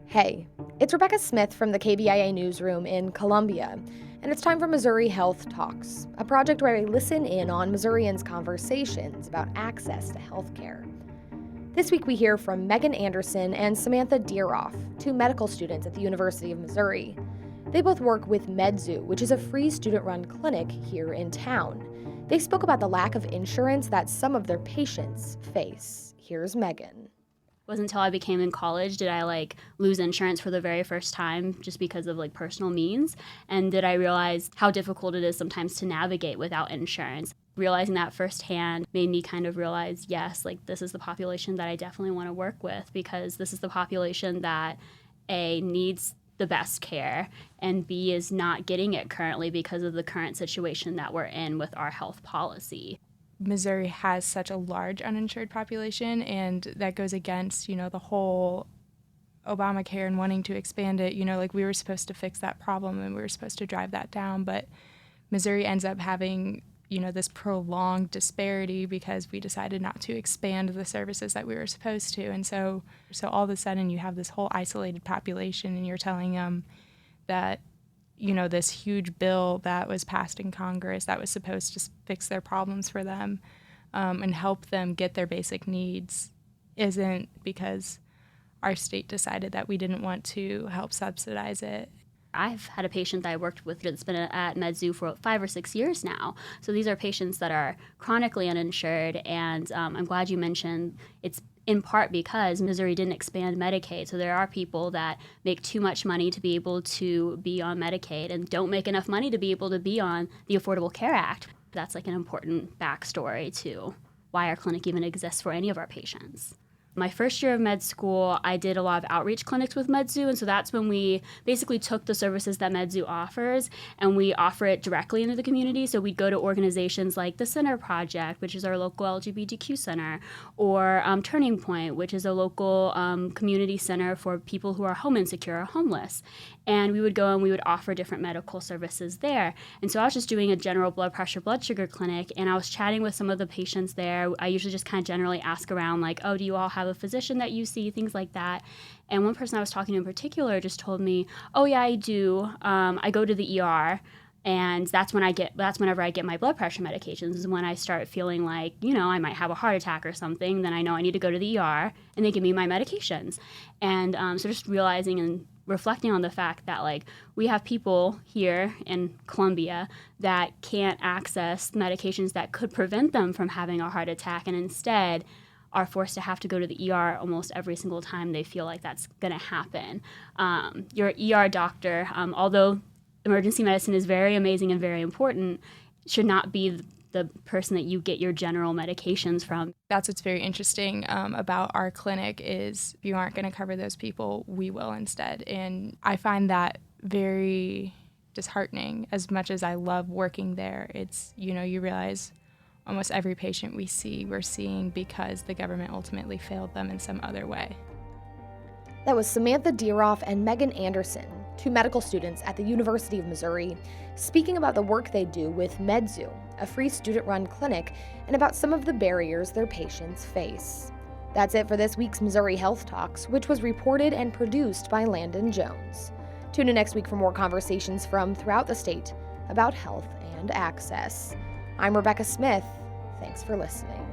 Hey, it's Rebecca Smith from the KBIA newsroom in Columbia, and it's time for Missouri Health Talks, a project where I listen in on Missourians' conversations about access to healthcare. This week we hear from Anderson and Samantha Dyroff, two medical students at the University of Missouri. They both work with MedZou, which is a free student-run clinic here in town. They spoke about the lack of insurance that some of their patients face. Here's Megan. It wasn't until I became in college did I lose insurance for the very first time just because of personal means, and did I realize how difficult it is sometimes to navigate without insurance. Realizing that firsthand made me kind of realize, yes, this is the population that I definitely want to work with, because this is the population that A, needs the best care, and B, is not getting it currently because of the current situation that we're in with our health policy. Missouri has such a large uninsured population, and that goes against, the whole Obamacare and wanting to expand it. We were supposed to fix that problem and we were supposed to drive that down, but Missouri ends up having, this prolonged disparity because we decided not to expand the services that we were supposed to. And so all of a sudden you have this whole isolated population and you're telling them that this huge bill that was passed in Congress that was supposed to fix their problems for them and help them get their basic needs isn't, because our state decided that we didn't want to help subsidize it. I've had a patient that I worked with that's been at MedZou for 5 or 6 years now. So these are patients that are chronically uninsured, and I'm glad you mentioned it's in part because Missouri didn't expand Medicaid. So there are people that make too much money to be able to be on Medicaid and don't make enough money to be able to be on the Affordable Care Act. That's an important backstory to why our clinic even exists for any of our patients. My first year of med school, I did a lot of outreach clinics with MedZou, and so that's when we basically took the services that MedZou offers and we offer it directly into the community. So we'd go to organizations like the Center Project, which is our local LGBTQ center, or Turning Point, which is a local community center for people who are home insecure or homeless. And we would go and we would offer different medical services there. And so I was just doing a general blood pressure, blood sugar clinic, and I was chatting with some of the patients there. I usually just kind of generally ask around, do you all have a physician that you see, things like that. And one person I was talking to in particular just told me, oh yeah, I do. I go to the ER, and that's whenever I get my blood pressure medications, is when I start feeling I might have a heart attack or something. Then I know I need to go to the ER, and they give me my medications. And so just realizing and reflecting on the fact that we have people here in Columbia that can't access medications that could prevent them from having a heart attack, and instead are forced to have to go to the ER almost every single time they feel like that's going to happen. Your ER doctor, although emergency medicine is very amazing and very important, should not be the person that you get your general medications from. That's what's very interesting about our clinic is if you aren't going to cover those people, we will instead. And I find that very disheartening. As much as I love working there, it's, you realize almost every patient we see, we're seeing because the government ultimately failed them in some other way. That was Samantha Dyroff and Anderson, two medical students at the University of Missouri, speaking about the work they do with MedZou, a free student-run clinic, and about some of the barriers their patients face. That's it for this week's Missouri Health Talks, which was reported and produced by Landon Jones. Tune in next week for more conversations from throughout the state about health and access. I'm Rebecca Smith. Thanks for listening.